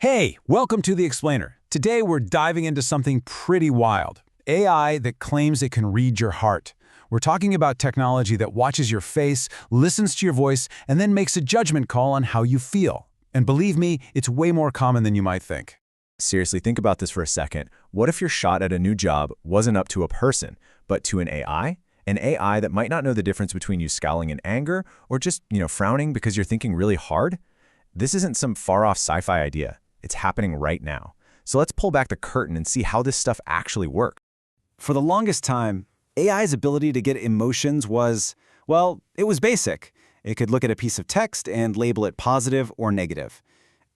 Hey, welcome to The Explainer. Today we're diving into something pretty wild. AI that claims it can read your heart. We're talking about technology that watches your face, listens to your voice, and then makes a judgment call on how you feel. And believe me, it's way more common than you might think. Seriously, think about this for a second. What if your shot at a new job wasn't up to a person, but to an AI? An AI that might not know the difference between you scowling in anger or just, frowning because you're thinking really hard? This isn't some far-off sci-fi idea. It's happening right now. So let's pull back the curtain and see how this stuff actually works. For the longest time, AI's ability to get emotions was, well, it was basic. It could look at a piece of text and label it positive or negative.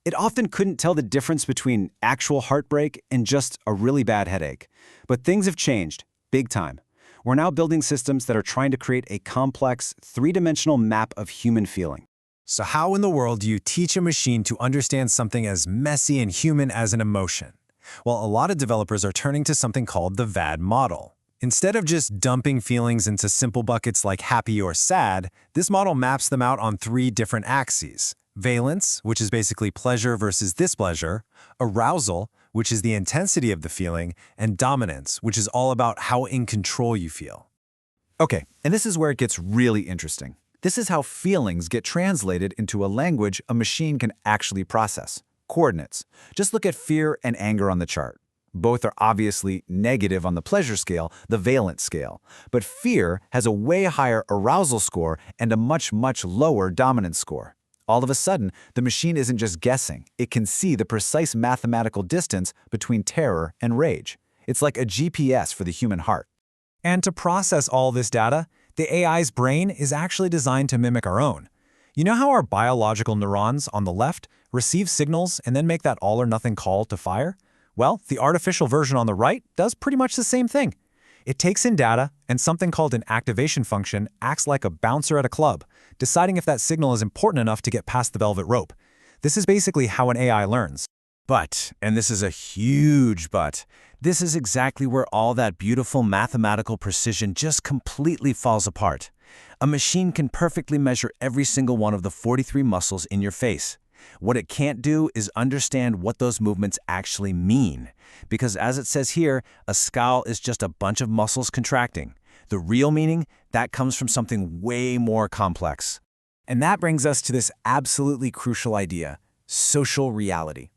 It often couldn't tell the difference between actual heartbreak and just a really bad headache. But things have changed, big time. We're now building systems that are trying to create a complex, three-dimensional map of human feeling. So how in the world do you teach a machine to understand something as messy and human as an emotion? Well, a lot of developers are turning to something called the VAD model. Instead of just dumping feelings into simple buckets like happy or sad, this model maps them out on three different axes. Valence, which is basically pleasure versus displeasure, arousal, which is the intensity of the feeling, and dominance, which is all about how in control you feel. Okay, and this is where it gets really interesting. This is how feelings get translated into a language a machine can actually process. Coordinates. Just look at fear and anger on the chart. Both are obviously negative on the pleasure scale, the valence scale. But fear has a way higher arousal score and a much lower dominance score. All of a sudden, the machine isn't just guessing. It can see the precise mathematical distance between terror and rage. It's like a GPS for the human heart. And to process all this data, the AI's brain is actually designed to mimic our own. You know how our biological neurons on the left receive signals and then make that all-or-nothing call to fire? Well, the artificial version on the right does pretty much the same thing. It takes in data, and something called an activation function acts like a bouncer at a club, deciding if that signal is important enough to get past the velvet rope. This is basically how an AI learns. But, and this is a huge but, this is exactly where all that beautiful mathematical precision just completely falls apart. A machine can perfectly measure every single one of the 43 muscles in your face. What it can't do is understand what those movements actually mean. Because as it says here, a scowl is just a bunch of muscles contracting. The real meaning, that comes from something way more complex. And that brings us to this absolutely crucial idea: social reality.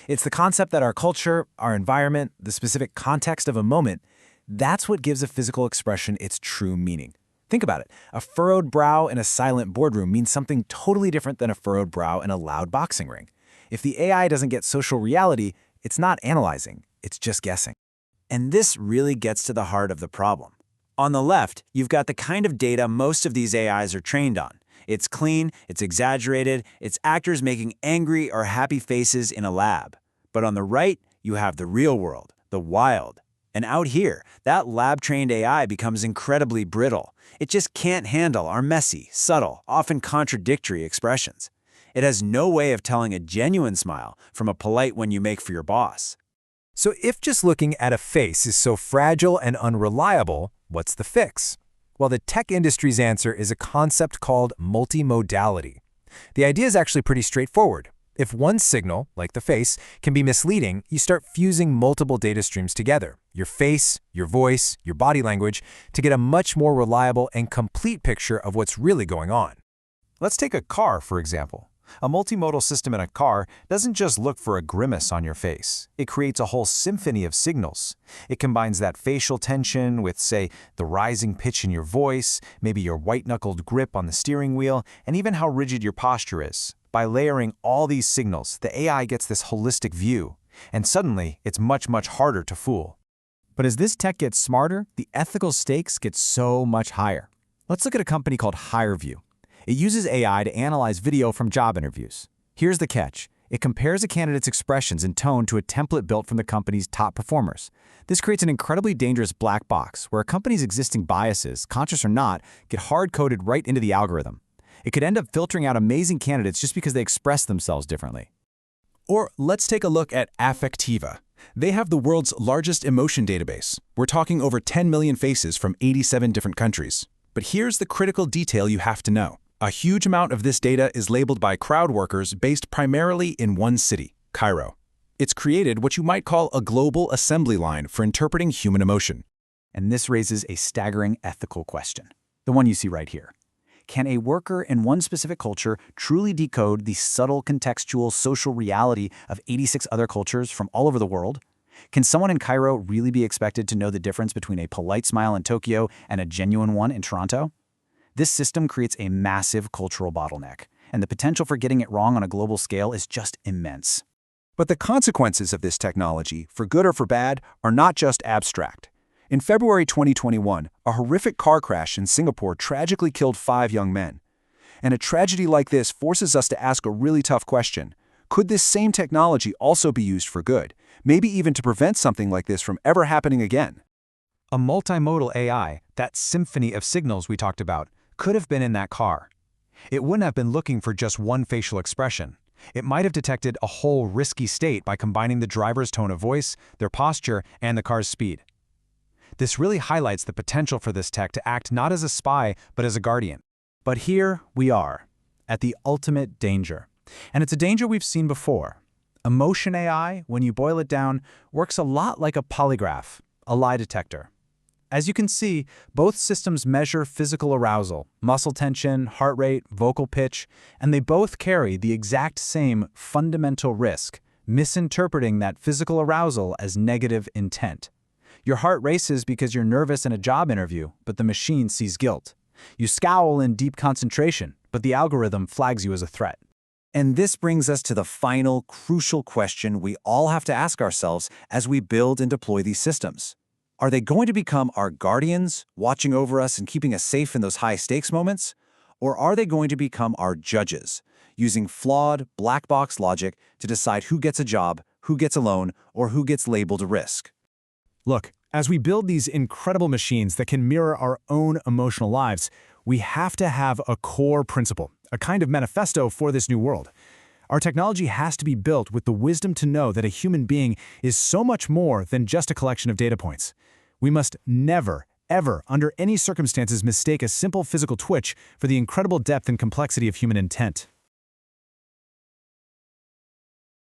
It's the concept that our culture, our environment, the specific context of a moment, that's what gives a physical expression its true meaning. Think about it. A furrowed brow in a silent boardroom means something totally different than a furrowed brow in a loud boxing ring. If the AI doesn't get social reality, it's not analyzing, it's just guessing. And this really gets to the heart of the problem. On the left, you've got the kind of data most of these AIs are trained on. It's clean, it's exaggerated, it's actors making angry or happy faces in a lab. But on the right, you have the real world, the wild. And out here, that lab-trained AI becomes incredibly brittle. It just can't handle our messy, subtle, often contradictory expressions. It has no way of telling a genuine smile from a polite one you make for your boss. So if just looking at a face is so fragile and unreliable, what's the fix? Well, the tech industry's answer is a concept called multimodality. The idea is actually pretty straightforward. If one signal, like the face, can be misleading, you start fusing multiple data streams together, your face, your voice, your body language, to get a much more reliable and complete picture of what's really going on. Let's take a car, for example. A multimodal system in a car doesn't just look for a grimace on your face. It creates a whole symphony of signals. It combines that facial tension with, say, the rising pitch in your voice, maybe your white-knuckled grip on the steering wheel, and even how rigid your posture is. By layering all these signals, the AI gets this holistic view, and suddenly it's much harder to fool. But as this tech gets smarter, the ethical stakes get so much higher. Let's look at a company called HireVue. It uses AI to analyze video from job interviews. Here's the catch. It compares a candidate's expressions and tone to a template built from the company's top performers. This creates an incredibly dangerous black box where a company's existing biases, conscious or not, get hard-coded right into the algorithm. It could end up filtering out amazing candidates just because they express themselves differently. Or let's take a look at Affectiva. They have the world's largest emotion database. We're talking over 10 million faces from 87 different countries. But here's the critical detail you have to know. A huge amount of this data is labeled by crowd workers based primarily in one city, Cairo. It's created what you might call a global assembly line for interpreting human emotion. And this raises a staggering ethical question, the one you see right here. Can a worker in one specific culture truly decode the subtle contextual social reality of 86 other cultures from all over the world? Can someone in Cairo really be expected to know the difference between a polite smile in Tokyo and a genuine one in Toronto? This system creates a massive cultural bottleneck, and the potential for getting it wrong on a global scale is just immense. But the consequences of this technology, for good or for bad, are not just abstract. In February 2021, a horrific car crash in Singapore tragically killed 5 young men. And a tragedy like this forces us to ask a really tough question. Could this same technology also be used for good, maybe even to prevent something like this from ever happening again? A multimodal AI, that symphony of signals we talked about, could have been in that car. It wouldn't have been looking for just one facial expression. It might have detected a whole risky state by combining the driver's tone of voice, their posture, and the car's speed. This really highlights the potential for this tech to act not as a spy, but as a guardian. But here we are, at the ultimate danger. And it's a danger we've seen before. Emotion AI, when you boil it down, works a lot like a polygraph, a lie detector. As you can see, both systems measure physical arousal, muscle tension, heart rate, vocal pitch, and they both carry the exact same fundamental risk, misinterpreting that physical arousal as negative intent. Your heart races because you're nervous in a job interview, but the machine sees guilt. You scowl in deep concentration, but the algorithm flags you as a threat. And this brings us to the final, crucial question we all have to ask ourselves as we build and deploy these systems. Are they going to become our guardians, watching over us and keeping us safe in those high-stakes moments? Or are they going to become our judges, using flawed, black box logic to decide who gets a job, who gets a loan, or who gets labeled a risk? Look, as we build these incredible machines that can mirror our own emotional lives, we have to have a core principle, a kind of manifesto for this new world. Our technology has to be built with the wisdom to know that a human being is so much more than just a collection of data points. We must never, ever, under any circumstances, mistake a simple physical twitch for the incredible depth and complexity of human intent.